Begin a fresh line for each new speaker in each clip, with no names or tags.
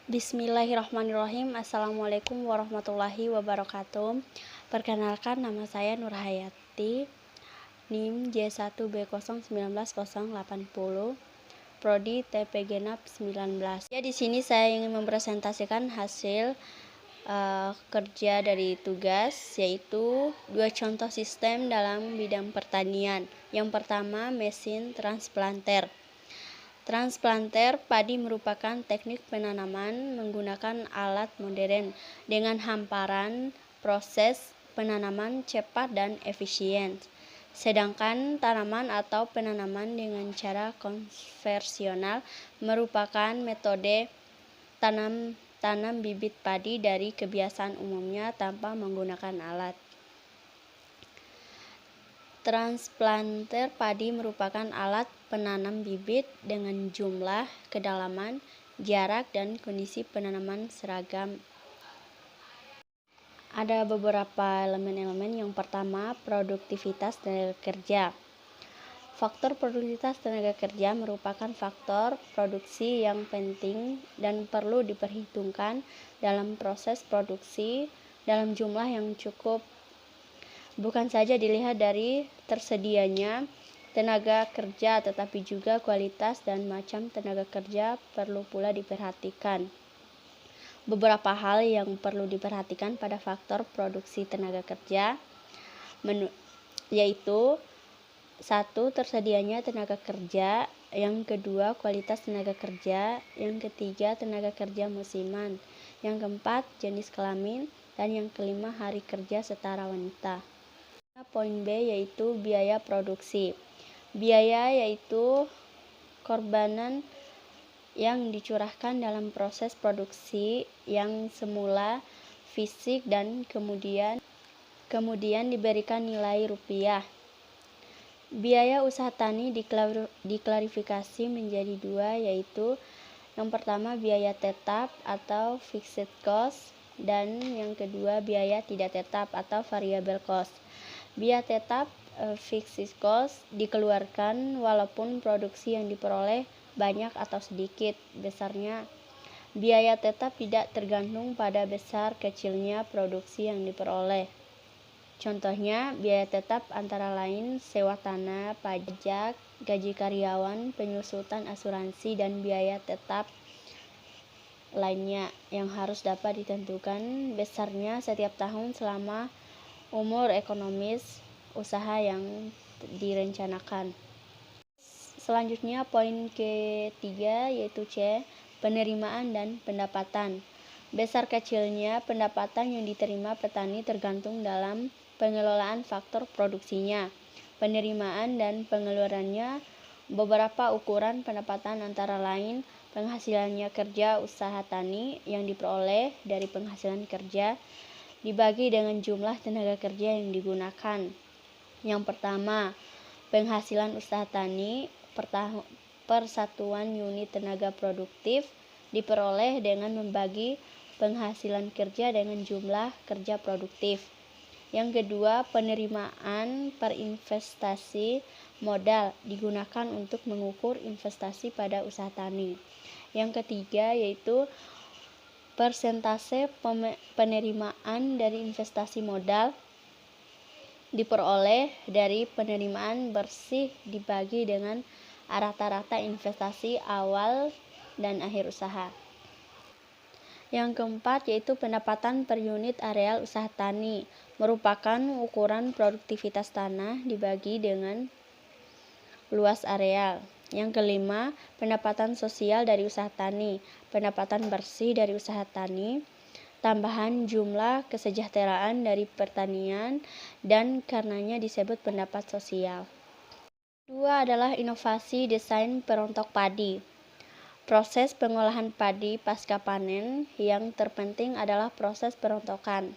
Bismillahirrahmanirrahim. Assalamualaikum warahmatullahi wabarakatuh. Perkenalkan, nama saya Nurhayati, NIM J1B0190080, Prodi TP Genap 19. Ya, di sini saya ingin mempresentasikan hasil kerja dari tugas, yaitu 2 contoh sistem dalam bidang pertanian. Yang pertama, mesin transplanter. Transplanter padi merupakan teknik penanaman menggunakan alat modern dengan hamparan proses penanaman cepat dan efisien. Sedangkan tanaman atau penanaman dengan cara konvensional merupakan metode tanam bibit padi dari kebiasaan umumnya tanpa menggunakan alat. Transplanter padi merupakan alat penanam bibit dengan jumlah, kedalaman, jarak, dan kondisi penanaman seragam. Ada beberapa elemen-elemen. Yang pertama, produktivitas tenaga kerja. Faktor produktivitas tenaga kerja merupakan faktor produksi yang penting dan perlu diperhitungkan dalam proses produksi dalam jumlah yang cukup. Bukan saja dilihat dari tersedianya tenaga kerja, tetapi juga kualitas dan macam tenaga kerja perlu pula diperhatikan. Beberapa hal yang perlu diperhatikan pada faktor produksi tenaga kerja yaitu: 1. Tersedianya tenaga kerja. Yang kedua, kualitas tenaga kerja. Yang ketiga, tenaga kerja musiman. Yang keempat, jenis kelamin. Dan yang kelima, hari kerja setara wanita. Poin B yaitu biaya produksi. Biaya yaitu korbanan yang dicurahkan dalam proses produksi yang semula fisik dan kemudian diberikan nilai rupiah. Biaya usaha tani diklarifikasi menjadi 2, yaitu yang pertama biaya tetap atau fixed cost, dan yang kedua biaya tidak tetap atau variable cost. Biaya tetap fixed cost dikeluarkan walaupun produksi yang diperoleh banyak atau sedikit besarnya. Biaya tetap tidak tergantung pada besar kecilnya produksi yang diperoleh. Contohnya, biaya tetap antara lain sewa tanah, pajak, gaji karyawan, penyusutan asuransi, dan biaya tetap lainnya yang harus dapat ditentukan besarnya setiap tahun selama umur ekonomis usaha yang direncanakan. Selanjutnya, poin ketiga yaitu C, penerimaan dan pendapatan. Besar kecilnya pendapatan yang diterima petani tergantung dalam pengelolaan faktor produksinya, penerimaan dan pengeluarannya. Beberapa ukuran pendapatan antara lain penghasilannya kerja usaha tani yang diperoleh dari penghasilan kerja dibagi dengan jumlah tenaga kerja yang digunakan. Yang pertama, penghasilan usaha tani per satuan unit tenaga produktif diperoleh dengan membagi penghasilan kerja dengan jumlah kerja produktif. Yang kedua, penerimaan per investasi modal digunakan untuk mengukur investasi pada usaha tani. Yang ketiga yaitu persentase penerimaan dari investasi modal diperoleh dari penerimaan bersih dibagi dengan rata-rata investasi awal dan akhir usaha. Yang keempat yaitu pendapatan per unit areal usaha tani, merupakan ukuran produktivitas tanah dibagi dengan luas areal. Yang kelima, pendapatan sosial dari usaha tani, pendapatan bersih dari usaha tani, tambahan jumlah kesejahteraan dari pertanian, dan karenanya disebut pendapat sosial. Kedua adalah inovasi desain perontok padi. Proses pengolahan padi pasca panen yang terpenting adalah proses perontokan.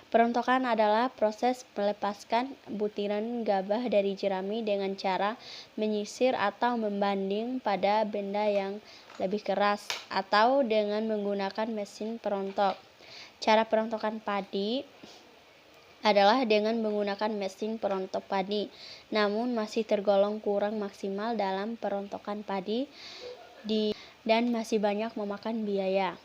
Perontokan adalah proses melepaskan butiran gabah dari jerami dengan cara menyisir atau membanding pada benda yang lebih keras atau dengan menggunakan mesin perontok. Cara perontokan padi adalah dengan menggunakan mesin perontok padi, namun masih tergolong kurang maksimal dalam perontokan padi dan masih banyak memakan biaya.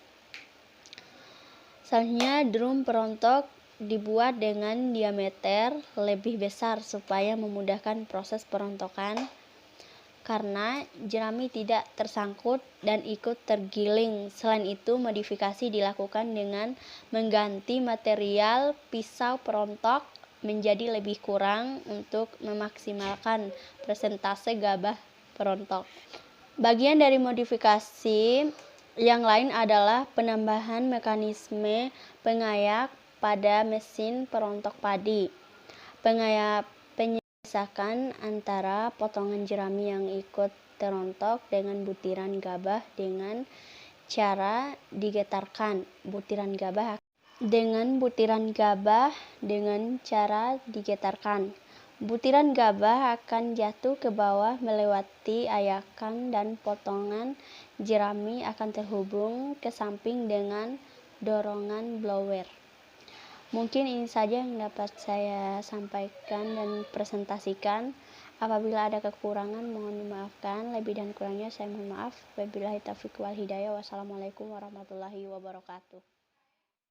Selanjutnya, drum perontok dibuat dengan diameter lebih besar supaya memudahkan proses perontokan karena jerami tidak tersangkut dan ikut tergiling. Selain itu, modifikasi dilakukan dengan mengganti material pisau perontok menjadi lebih kurang untuk memaksimalkan persentase gabah perontok. Bagian dari modifikasi yang lain adalah penambahan mekanisme pengayak pada mesin perontok padi. Penyisakan antara potongan jerami yang ikut terontok dengan butiran gabah dengan cara digetarkan. Butiran gabah Butiran gabah akan jatuh ke bawah melewati ayakan dan potongan jerami akan terhubung ke samping dengan dorongan blower. Mungkin ini saja yang dapat saya sampaikan dan presentasikan. Apabila ada kekurangan mohon dimaafkan. Lebih dan kurangnya saya mohon maaf. Wabillahi taufiq wal hidayah. Wassalamualaikum warahmatullahi wabarakatuh.